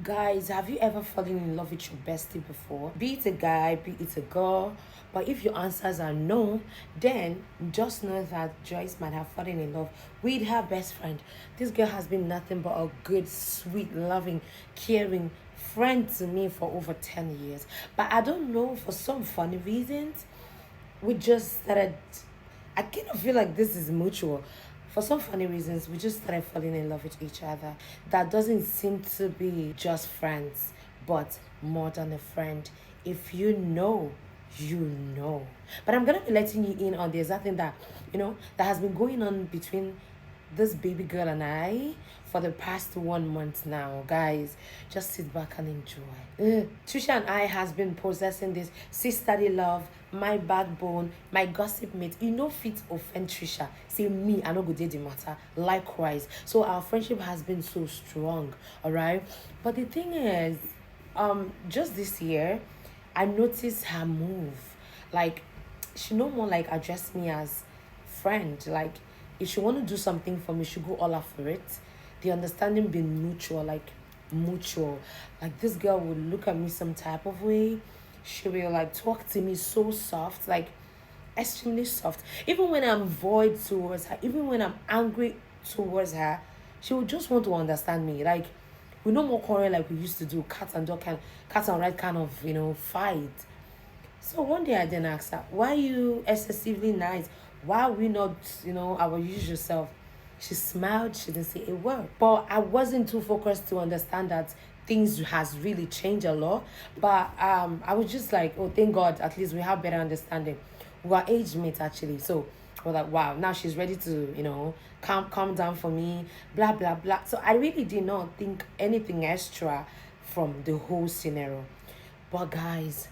Guys, have you ever fallen in love with your bestie before? Be it a guy, be it a girl. But if your answers are no, then just know that Joyce might have fallen in love with her best friend. This girl has been nothing but a good, sweet, loving, caring friend to me for over 10 years. But I don't know, for some funny reasons, we just started. I kind of feel like this is mutual. For some funny reasons, we just started falling in love with each other. That doesn't seem to be just friends, but more than a friend. If you know, you know. But I'm gonna be letting you in on the exact thing that that has been going on between this baby girl and I for the past 1 month now, guys. Just sit back and enjoy. Trisha and I has been possessing this sisterly love, my backbone, my gossip mate. You know, fit offend Trisha. Say me, I know go the matter. Likewise. So our friendship has been so strong, alright? But the thing is, just this year, I noticed her move. Like, she no more like address me as friend. Like, if she want to do something for me, she go all out for it. The understanding being mutual, like mutual. Like, this girl would look at me some type of way. She will like talk to me so soft, like extremely soft. Even when I'm void towards her, even when I'm angry towards her, she would just want to understand me. Like, we no more quarrel like we used to do, cat and rat kind of fight. So one day I then asked her, why you excessively nice? Why are we not, our usual self? She smiled, she didn't say a word. But I wasn't too focused to understand that things has really changed a lot. But I was just like, oh, thank God, at least we have better understanding. We are age mates actually. So we're like, wow, now she's ready to, calm down for me, blah blah blah. So I really did not think anything extra from the whole scenario. But guys,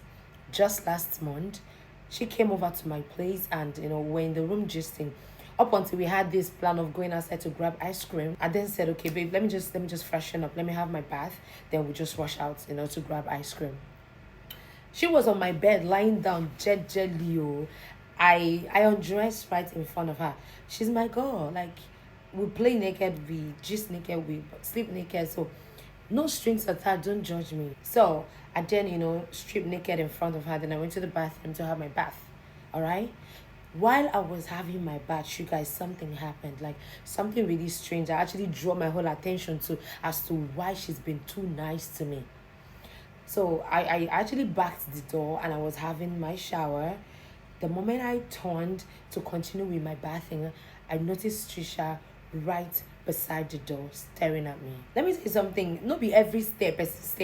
just last month, she came over to my place and we're in the room gisting. Up until we had this plan of going outside to grab ice cream. I then said, okay, babe, let me just freshen up. Let me have my bath. Then we just rush out, to grab ice cream. She was on my bed, lying down, gently. Oh. I undressed right in front of her. She's my girl. Like, we play naked, we gist naked, we sleep naked. So no strings attached, don't judge me. So I then, stripped naked in front of her. Then I went to the bathroom to have my bath. All right. While I was having my bath, you guys, something happened. Like, something really strange. I actually draw my whole attention to as to why she's been too nice to me. So I actually backed the door and I was having my shower. The moment I turned to continue with my bathing, I noticed Trisha right beside the door staring at me. Let me say something. Not be every stare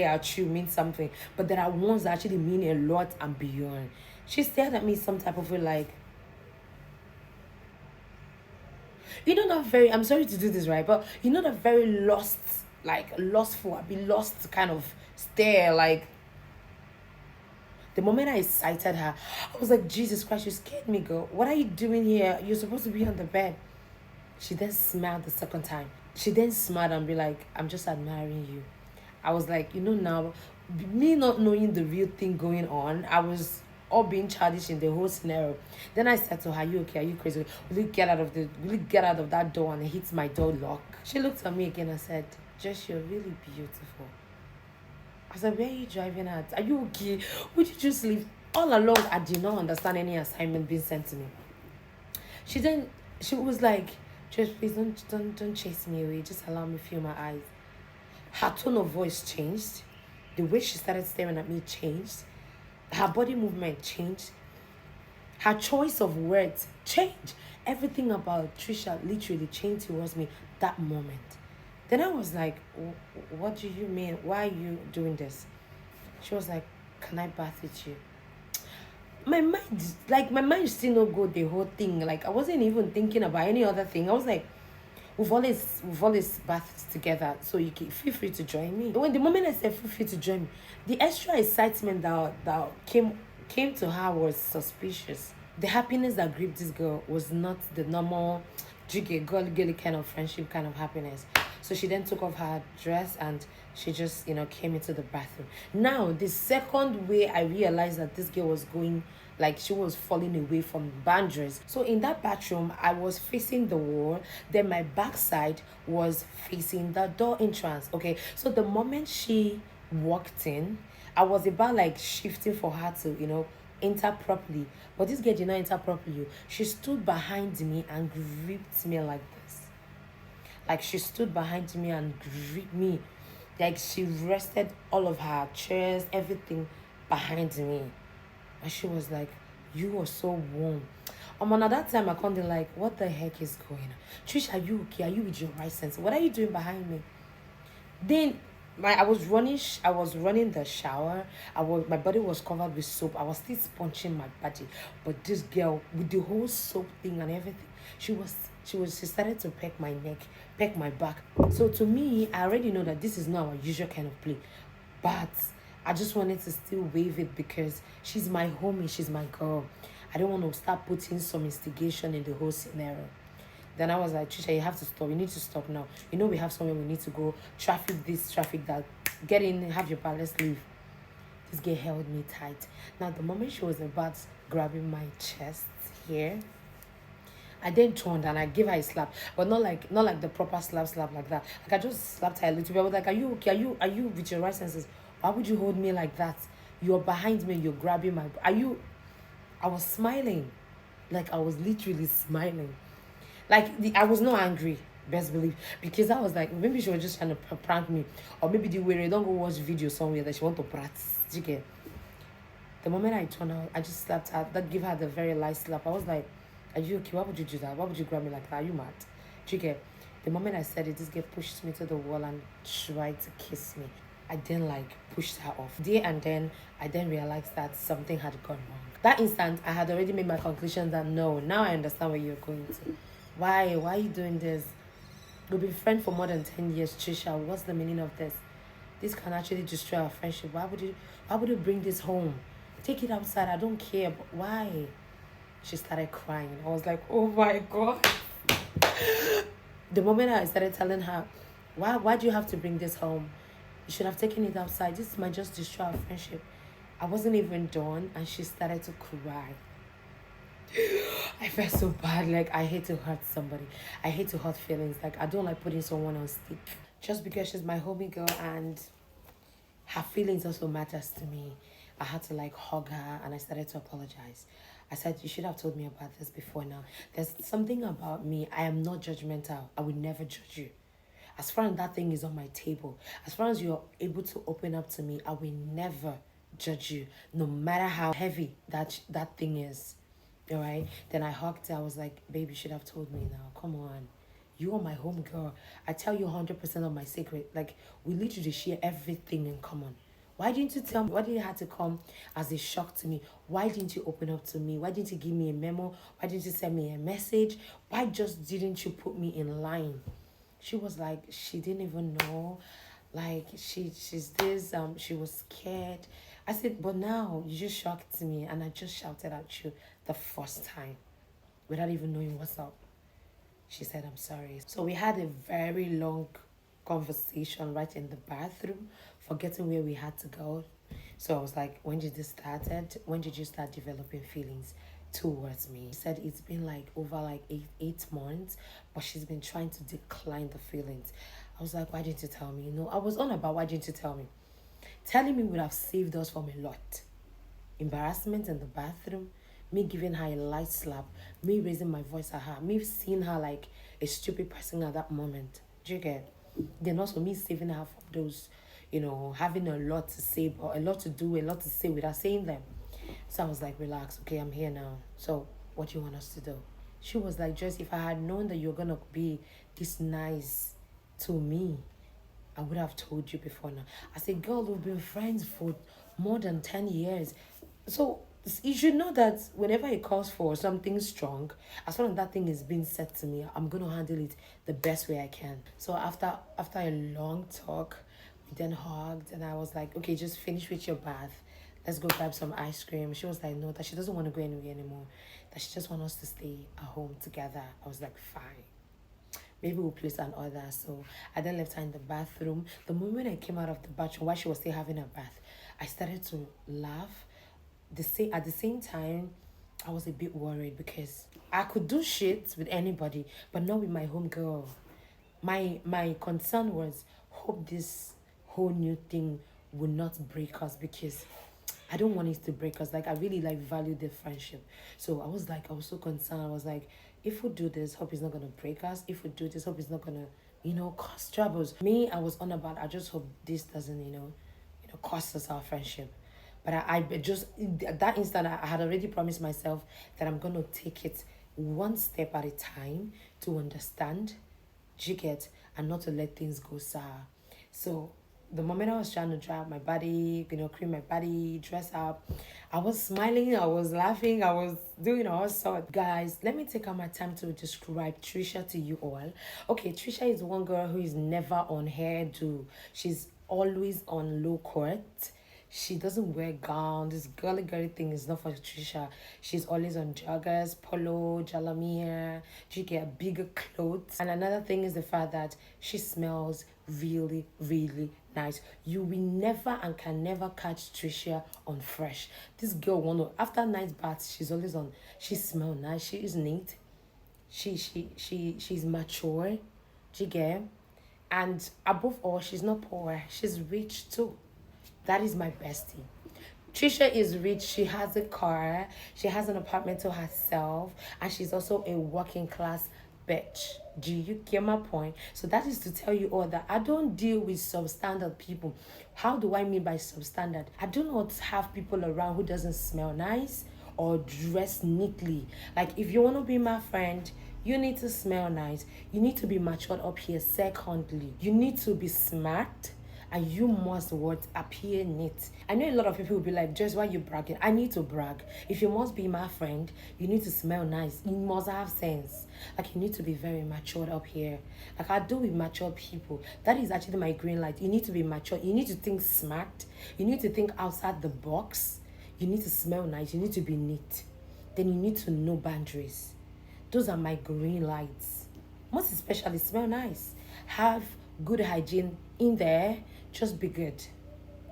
at you means something, but there are ones that actually mean a lot and beyond. She stared at me some type of way like, that very, I'm sorry to do this, right? But that very lost, like lustful, I'd be lost kind of stare. Like, the moment I sighted her, I was like, Jesus Christ, you scared me, girl. What are you doing here? You're supposed to be on the bed. She then smiled the second time. She then smiled and be like, I'm just admiring you. I was like, now, me not knowing the real thing going on, I was all being childish in the whole scenario. Then I said to her, are you okay? Are you crazy? Will you get out of that door and hit my door lock? She looked at me again and said, Josh, you're really beautiful. I said, where are you driving at? Are you okay? Would you just leave? All along, I did not understand any assignment being sent to me. She was like, just please don't chase me away. Just allow me to feel my eyes. Her tone of voice changed. The way she started staring at me changed. Her body movement changed. Her choice of words changed. Everything about Trisha literally changed towards me that moment. Then I was like, what do you mean? Why are you doing this? She was like, can I bath with you? My mind still not go the whole thing. Like, I wasn't even thinking about any other thing. I was like, we've always bathed together, so you can feel free to join me. When the moment I said feel free to join me, the extra excitement that came to her was suspicious. The happiness that gripped this girl was not the normal jiggy girly kind of friendship kind of happiness. So she then took off her dress and she just, came into the bathroom. Now, the second way I realized that this girl was going, like she was falling away from boundaries. So in that bathroom, I was facing the wall. Then my backside was facing the door entrance. Okay. So the moment she walked in, I was about like shifting for her to, enter properly. But this girl did not enter properly. She stood behind me and gripped me like this. Like she stood behind me and gripped me. Like she rested all of her chairs, everything behind me. And she was like, you are so warm. On that time I can't be like, what the heck is going on? Trish, are you okay? Are you with your right sense? What are you doing behind me? Then I was running the shower. My body was covered with soap. I was still sponging my body. But this girl with the whole soap thing and everything, she started to peck my neck, peck my back. So to me, I already know that this is not our usual kind of play. But I just wanted to still wave it because she's my homie, she's my girl. I don't want to start putting some instigation in the whole scenario. Then I was like, Trisha, you have to stop. You need to stop now. We have somewhere we need to go. Traffic this, traffic that. Get in, have your bar, let's leave. This girl held me tight. Now, the moment she was about grabbing my chest here, I then turned and I gave her a slap. But not like the proper slap like that. Like I just slapped her a little bit. I was like, are you okay? Are you with your right senses? Why would you hold me like that? You're behind me, you're grabbing my... I was smiling. Like I was literally smiling. Like I was not angry, best believe, because I was like, maybe she was just trying to prank me, or maybe the way don't go watch video somewhere that she want to practice. You get? The moment I turned out, I just slapped her. That gave her the very light slap. I was like, "Are you okay? Why would you do that? Why would you grab me like that? Are you mad?" You get? The moment I said it, this girl pushed me to the wall and tried to kiss me. I then pushed her off. There and then, I then realized that something had gone wrong. That instant, I had already made my conclusion that no, now I understand where you're going to. Why are you doing this? We've been friends for more than 10 years, Trisha. What's the meaning of this? This can actually destroy our friendship. Why would you bring this home? Take it outside. I don't care. But why? She started crying. I was like, oh my God. The moment I started telling her, why do you have to bring this home? You should have taken it outside. This might just destroy our friendship. I wasn't even done and she started to cry. I felt so bad. Like, I hate to hurt somebody. I hate to hurt feelings. Like, I don't like putting someone on stick. Just because she's my homie girl and her feelings also matters to me. I had to hug her and I started to apologize. I said, you should have told me about this before now. There's something about me. I am not judgmental. I will never judge you. As far as that thing is on my table, as far as you're able to open up to me, I will never judge you, no matter how heavy that thing is. All right. Then I hugged her. I was like, baby, you should have told me now. Come on. You are my home girl. I tell you 100% of my secret. Like, we literally share everything in common. Why didn't you tell me? Why did it have to come as a shock to me? Why didn't you open up to me? Why didn't you give me a memo? Why didn't you send me a message? Why just didn't you put me in line? She was like, she didn't even know. Like, she's this, she was scared. I said, but now you just shocked me and I just shouted at you the first time without even knowing what's up. She said, I'm sorry. So we had a very long conversation right in the bathroom, forgetting where we had to go. So I was like, when did this started? When did you start developing feelings towards me? She said it's been over eight months, but she's been trying to decline the feelings. I was like, why didn't you tell me? I was on about why didn't you tell me? Telling me would have saved us from a lot. Embarrassment in the bathroom, me giving her a light slap, me raising my voice at her, me seeing her like a stupid person at that moment. Do you get? Then also me saving her from those, having a lot to say, or a lot to do, a lot to say without saying them. So I was like, relax, okay, I'm here now. So what do you want us to do? She was like, Joyce, if I had known that you're going to be this nice to me, I would have told you before now. I said, girl, we've been friends for more than 10 years. So you should know that whenever it calls for something strong, as long as that thing is being said to me, I'm going to handle it the best way I can. So after a long talk, we then hugged and I was like, okay, just finish with your bath. Let's go grab some ice cream. She was like, no, that she doesn't want to go anywhere anymore. That she just wants us to stay at home together. I was like, fine. Maybe we'll place an order. So I then left her in the bathroom. The moment I came out of the bathroom while she was still having her bath, I started to laugh. At the same time, I was a bit worried because I could do shit with anybody, but not with my homegirl. My concern was, hope this whole new thing will not break us, because I don't want it to break us. Like, I really like value the friendship. So I was so concerned. I was like, if we do this, hope it's not gonna break us. If we do this, hope it's not gonna, cause troubles. Me, I was on about, I just hope this doesn't, cost us our friendship. But I just, at that instant, I had already promised myself that I'm gonna take it one step at a time to understand, get, and not to let things go sour. So the moment I was trying to dry out my body, cream my body, dress up, I was smiling, I was laughing, I was doing all sorts. Guys, let me take out my time to describe Trisha to you all. Okay, Trisha is one girl who is never on hairdo. She's always on low cut. She doesn't wear gown. This girly thing is not for Trisha. She's always on joggers, polo, jalamia. She get bigger clothes. And another thing is the fact that she smells really nice. You will never and can never catch Trisha on fresh. This girl after night baths, she's always on. She smells nice. She is neat. She's mature. She get. And above all, she's not poor. She's rich too. That is my bestie. Trisha is rich. She has a car. She has an apartment to herself. And she's also a working class bitch. Do you get my point? So that is to tell you all that I don't deal with substandard people. How do I mean by substandard? I do not have people around who doesn't smell nice or dress neatly. Like, if you want to be my friend, you need to smell nice. You need to be matured up here. Secondly, you need to be smart, and you must appear neat. I know a lot of people will be like, just why you bragging? I need to brag. If you must be my friend, you need to smell nice. You must have sense. Like, you need to be very matured up here. Like, I do with mature people. That is actually my green light. You need to be mature. You need to think smart. You need to think outside the box. You need to smell nice. You need to be neat. Then you need to know boundaries. Those are my green lights. Most especially, smell nice. Have good hygiene in there. Just be good.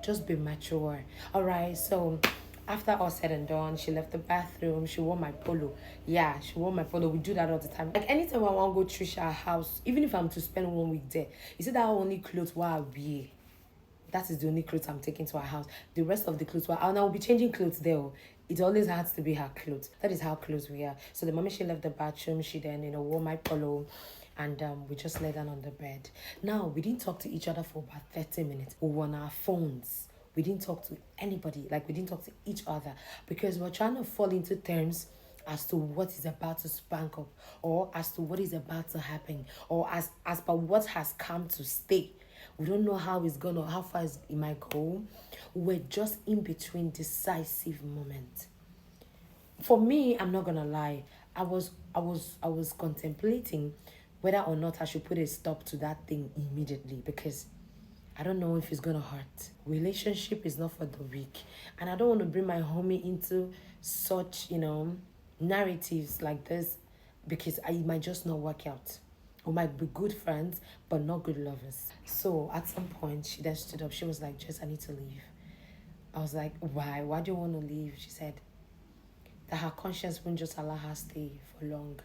Just be mature. Alright, so after all said and done, she left the bathroom. She wore my polo. Yeah, she wore my polo. We do that all the time. Like, anytime I want to go to Trisha's house, even if I'm to spend 1 week there, you see that only clothes what I wear. That is the only clothes I'm taking to her house. The rest of the clothes, and I'll be changing clothes there. It always has to be her clothes. That is how close we are. So the moment she left the bathroom, she then, wore my polo, and we just lay down on the bed. Now, we didn't talk to each other for about 30 minutes. We were on our phones. We didn't talk to anybody. Like, we didn't talk to each other because we're trying to fall into terms as to what is about to spank up, or as to what is about to happen, or as per what has come to stay. We don't know how far it might go. We're just in between decisive moment. For me, I'm not gonna lie. I was contemplating whether or not I should put a stop to that thing immediately, because I don't know if it's gonna hurt. Relationship is not for the weak, and I don't want to bring my homie into such narratives like this, because it might just not work out. We might be good friends, but not good lovers. So at some point, she then stood up. She was like, Jess, I need to leave. I was like, why? Why do you want to leave? She said that her conscience won't just allow her stay for long.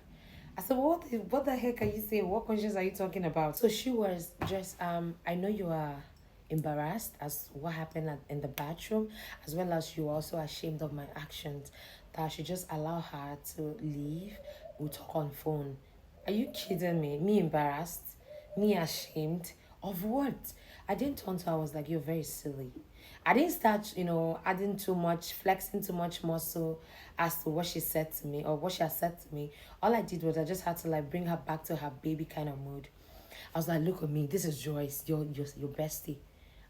I said, what the heck are you saying? What conscience are you talking about? So she was just, I know you are embarrassed as what happened in the bathroom, as well as you are also ashamed of my actions, that I should just allow her to leave. We'll talk on phone. Are you kidding me? Me embarrassed? Me ashamed? Of what? I didn't turn to her. I was like, you're very silly. I didn't start, adding too much, flexing too much muscle as to what she said to me or what she had said to me. All I did was I just had to bring her back to her baby kind of mood. I was like, look at me. This is Joyce, your bestie.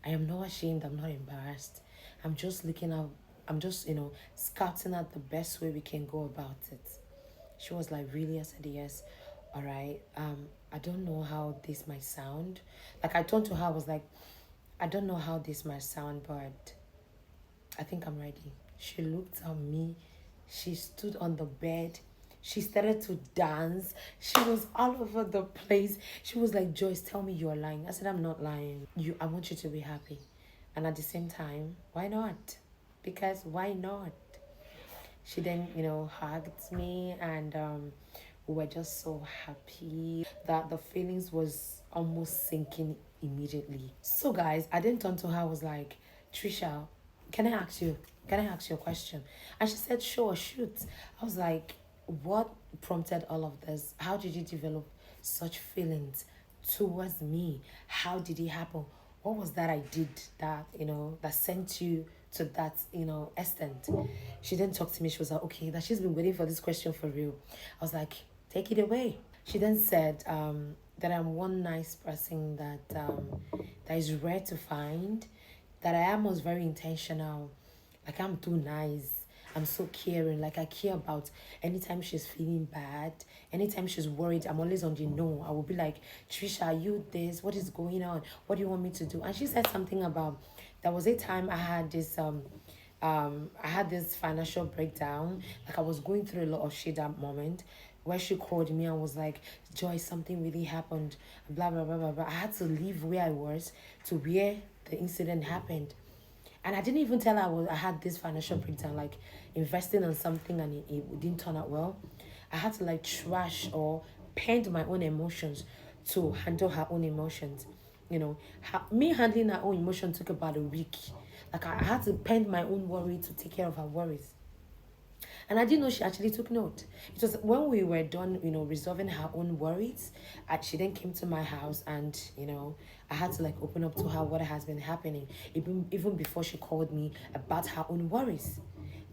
I am not ashamed. I'm not embarrassed. I'm just looking out. I'm just, scouting out the best way we can go about it. She was like, really? I said, yes. All right. I don't know how this might sound. Like, I turned to her. I was like, I don't know how this might sound, but I think I'm ready. She looked at me. She stood on the bed. She started to dance. She was all over the place. She was like, Joyce, tell me you're lying. I said, I'm not lying. I want you to be happy. And at the same time, why not? Because why not? She then, hugged me, and we were just so happy that the feelings was almost sinking immediately. So guys, I didn't turn to her. I was like, Trisha, can I ask you? Can I ask you a question? And she said, sure, shoot. I was like, what prompted all of this? How did you develop such feelings towards me? How did it happen? What was that I did that, that sent you to that, extent? She didn't talk to me. She was like, okay, that she's been waiting for this question for real. I was like, take it away. She then said that I'm one nice person that is rare to find, that I am was very intentional, like I'm too nice. I'm so caring. Like I care about anytime she's feeling bad, anytime she's worried, I'm always on the no. I will be like, Trisha, are you this? What is going on? What do you want me to do? And she said something about there was a time I had this financial breakdown. Like I was going through a lot of shit that moment, where she called me and was like, Joy, something really happened, blah blah blah blah blah. I had to leave where I was to where the incident happened. And I didn't even tell her I had this financial breakdown, like investing on something, and it didn't turn out well. I had to like trash or paint my own emotions to handle her own emotions. Me handling her own emotion took about a week. Like I had to paint my own worry to take care of her worries. And I didn't know she actually took note. It was when we were done, resolving her own worries, she then came to my house, and, I had to like open up to her what has been happening, even before she called me about her own worries.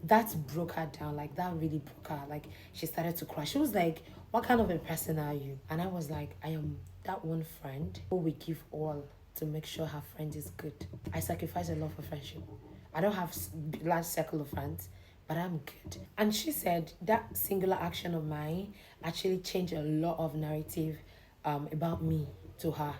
That broke her down. Like that really broke her. Like she started to cry. She was like, what kind of a person are you? And I was like, I am that one friend who will give all to make sure her friend is good. I sacrifice a lot for friendship. I don't have large circle of friends, but I'm good. And she said that singular action of mine actually changed a lot of narrative about me to her.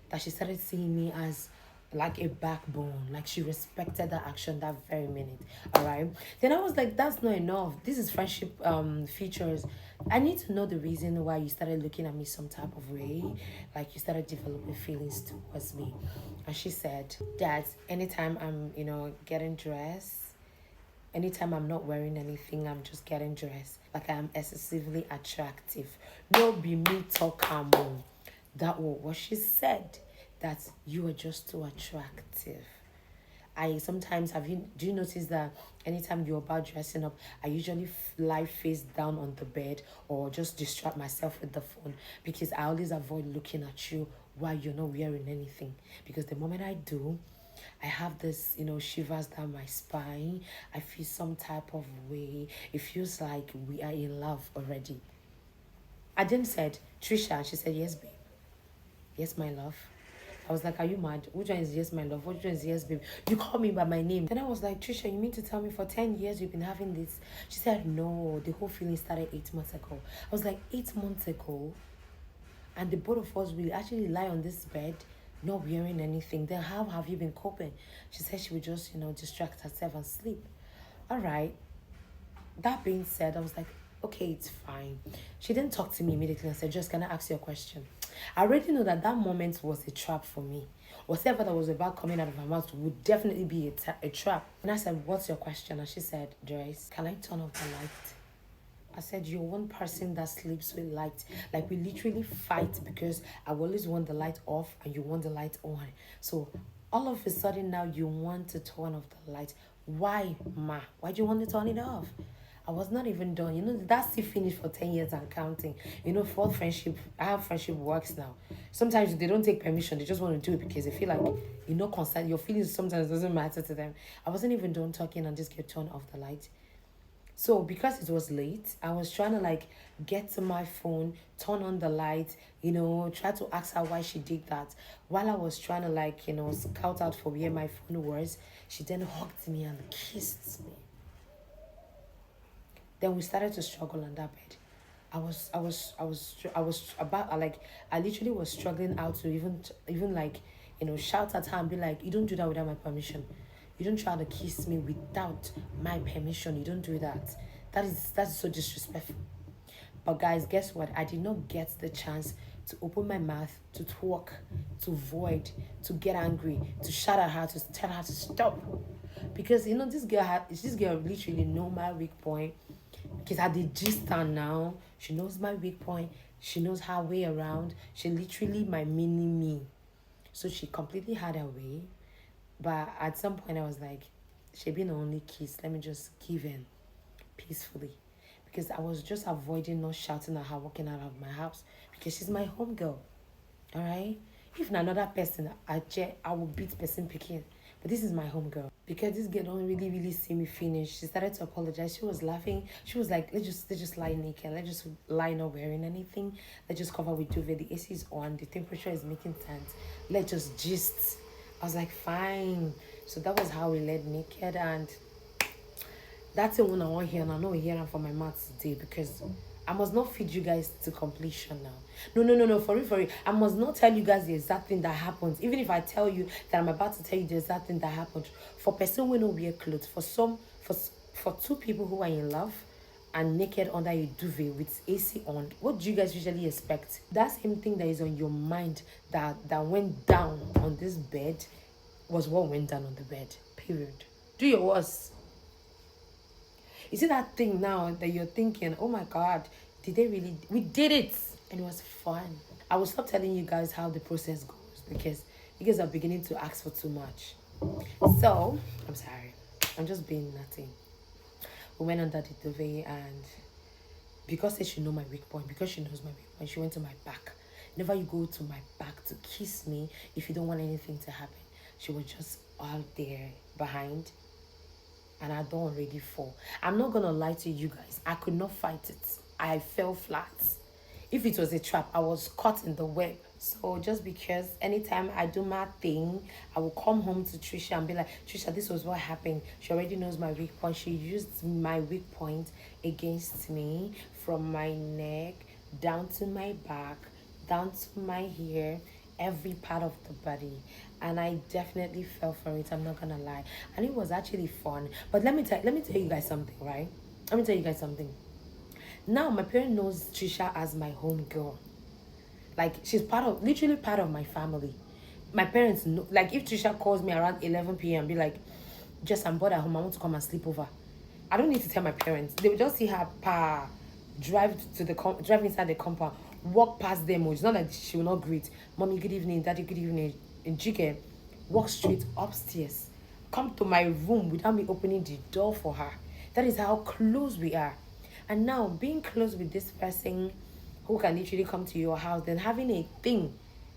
That she started seeing me as like a backbone. Like she respected that action that very minute. All right. Then I was like, that's not enough. This is friendship features. I need to know the reason why you started looking at me some type of way. Like you started developing feelings towards me. And she said that anytime I'm, getting dressed, anytime I'm not wearing anything, I'm just getting dressed, like I'm excessively attractive. No be me talk am. That was what she said. That you are just too attractive. I sometimes do you notice that anytime you're about dressing up, I usually lie face down on the bed or just distract myself with the phone, because I always avoid looking at you while you're not wearing anything. Because the moment I do, I have this, shivers down my spine. I feel some type of way. It feels like we are in love already. I then said, Trisha, and she said, yes, babe. Yes, my love. I was like, are you mad? Which one is yes, my love? Which one is yes, babe? You call me by my name. Then I was like, Trisha, you mean to tell me for 10 years you've been having this? She said, no, the whole feeling started 8 months ago. I was like, 8 months ago? And the both of us will actually lie on this bed, not wearing anything. Then how have you been coping? She said she would just, distract herself and sleep. All right. That being said, I was like, okay, it's fine. She didn't talk to me immediately and said, just can I ask you a question? I already know that moment was a trap for me. Whatever that was about coming out of her mouth would definitely be a trap. And I said, what's your question? And she said, Joyce, can I turn off the light? I said, you're one person that sleeps with light. Like, we literally fight because I always want the light off and you want the light on. So all of a sudden now you want to turn off the light. Why, ma? Why do you want to turn it off? I was not even done. That's still finished for 10 years and counting. For friendship, I have friendship works now. Sometimes they don't take permission. They just want to do it because they feel like concerned. Your feelings sometimes doesn't matter to them. I wasn't even done talking and just get turned off the light. So because it was late, I was trying to get to my phone, turn on the light, try to ask her why she did that. While I was trying to scout out for where my phone was, she then hugged me and kissed me. Then we started to struggle on that bed. I literally was struggling out to even shout at her and be like, you don't do that without my permission. You don't try to kiss me without my permission. You don't do that. That's so disrespectful. But guys, guess what? I did not get the chance to open my mouth, to talk, to void, to get angry, to shout at her, to tell her to stop. Because this girl literally know my weak point. Because I did gist her now. She knows my weak point. She knows her way around. She literally my mini me. So she completely had her way. But at some point I was like, she been the only kiss. Let me just give in peacefully. Because I was just avoiding not shouting at her walking out of my house. Because she's my home girl. Alright? If another person, I will beat person picking. But this is my home girl. Because this girl don't really see me finish. She started to apologize. She was laughing. She was like, let's just lie naked. Let's just lie not wearing anything. Let's just cover with duvet. The AC is on. The temperature is making sense. Let's just gist. I was like, fine. So that was how we laid naked, and that's the one I want here, and I know we're hearing from my mouth today because I must not feed you guys to completion now. No, for real. I must not tell you guys the exact thing that happens. Even if I tell you that I'm about to tell you the exact thing that happened. For person who don't wear clothes, for two people who are in love and naked under a duvet with AC on, what do you guys usually expect? That same thing that is on your mind that went down on this bed was what went down on the bed. Period. Do your worst. You see that thing now that you're thinking, oh my God, did they really? We did it. And it was fun. I will stop telling you guys how the process goes because you guys are beginning to ask for too much. So, I'm sorry. I'm just being nothing. We went under the duvet, and because she know my weak point, because she knows my weak point, she went to my back. Never you go to my back to kiss me if you don't want anything to happen. She was just all there behind, and I don't already fall. I'm not gonna lie to you guys. I could not fight it. I fell flat. If it was a trap, I was caught in the web. So just because anytime I do my thing, I will come home to Trisha and be like, Trisha, this was what happened. She already knows my weak point. She used my weak point against me from my neck down to my back, down to my hair, every part of the body. And I definitely fell for it. I'm not gonna lie. And it was actually fun. But let me tell you guys something, right? Let me tell you guys something. Now my parent knows Trisha as my home girl. Like she's literally part of my family. My parents know, like if Trisha calls me around 11 p.m. be like, just I'm bored at home, I want to come and sleep over. I don't need to tell my parents. They will just see her drive inside the compound, walk past them. It's not like she will not greet. Mommy, good evening. Daddy, good evening. And Jike, walk straight upstairs. Come to my room without me opening the door for her. That is how close we are. And now, being close with this person who can literally come to your house, then having a thing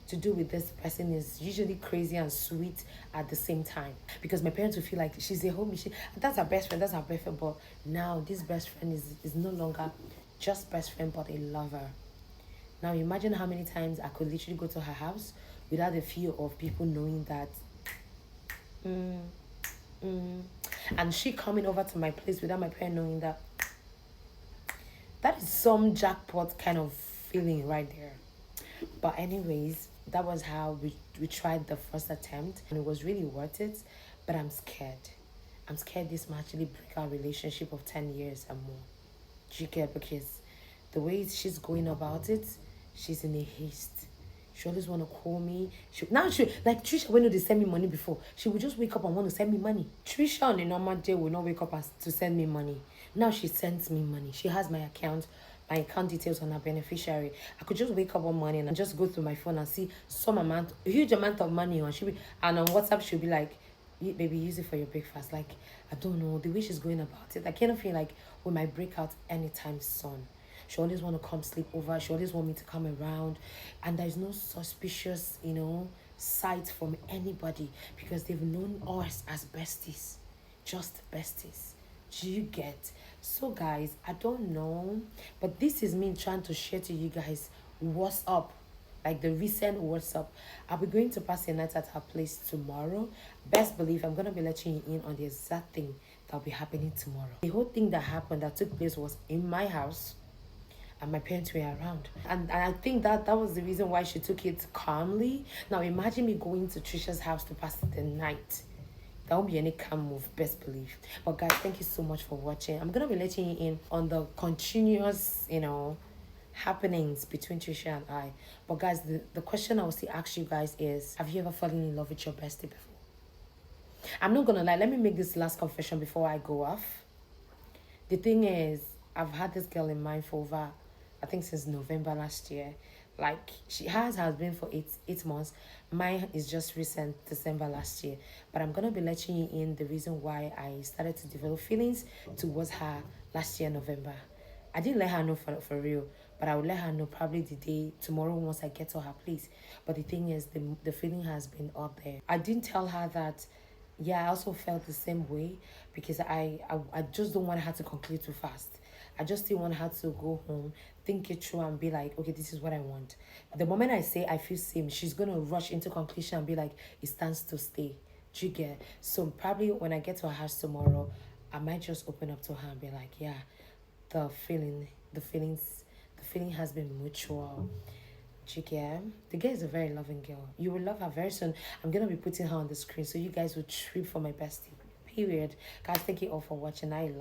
to do with this person is usually crazy and sweet at the same time. Because my parents will feel like she's a homie. That's her best friend, But now, this best friend is no longer just best friend, but a lover. Now, imagine how many times I could literally go to her house without the fear of people knowing that. And she coming over to my place without my parents knowing that. That is some jackpot kind of feeling right there. But anyways, that was how we tried the first attempt, and it was really worth it. But I'm scared. I'm scared this might actually break our relationship of 10 years and more. Do you get? Because the way she's going about it, she's in a haste. She always want to call me. Like Trisha, when they send me money before, she would just wake up and want to send me money. Trisha on a normal day will not wake up to send me money. Now she sends me money. She has my account details on her beneficiary. I could just wake up one morning and just go through my phone and see a huge amount of money, and on WhatsApp she'll be like, baby, use it for your breakfast. Like, I don't know, the way she's going about it, I kind of feel like we might break out anytime soon. She always want to come sleep over. She always want me to come around. And there's no suspicious, sight from anybody because they've known us as besties. Just besties. Do you get? So, guys, I don't know. But this is me trying to share to you guys what's up. Like the recent what's up. I'll be going to pass a night at her place tomorrow. Best believe I'm going to be letting you in on the exact thing that'll be happening tomorrow. The whole thing that took place was in my house. And my parents were around. And I think that was the reason why she took it calmly. Now imagine me going to Trisha's house to pass the night. That won't be any calm move, best believe. But guys, thank you so much for watching. I'm going to be letting you in on the continuous, happenings between Trisha and I. But guys, the question I will still ask you guys is, have you ever fallen in love with your bestie before? I'm not gonna lie, let me make this last confession before I go off. The thing is, I've had this girl in mind for over, I think since November last year. Like she has been for 8 months. Mine is just recent, December last year. But I'm gonna be letting you in the reason why I started to develop feelings towards her last year, November. I didn't let her know for real, but I will let her know probably the day tomorrow once I get to her place. But the thing is, the feeling has been up there. I didn't tell her that. Yeah, I also felt the same way because I just don't want her to conclude too fast. I just still want her to go home, think it through, and be like, okay, this is what I want. The moment I say I feel same, she's gonna rush into conclusion and be like, it stands to stay. Do you get? So probably when I get to her house tomorrow, I might just open up to her and be like, yeah, the feeling, the feeling has been mutual. Chikia. The girl is a very loving girl. You will love her very soon. I'm gonna be putting her on the screen so you guys will trip for my bestie. Period. Guys, thank you all for watching. I love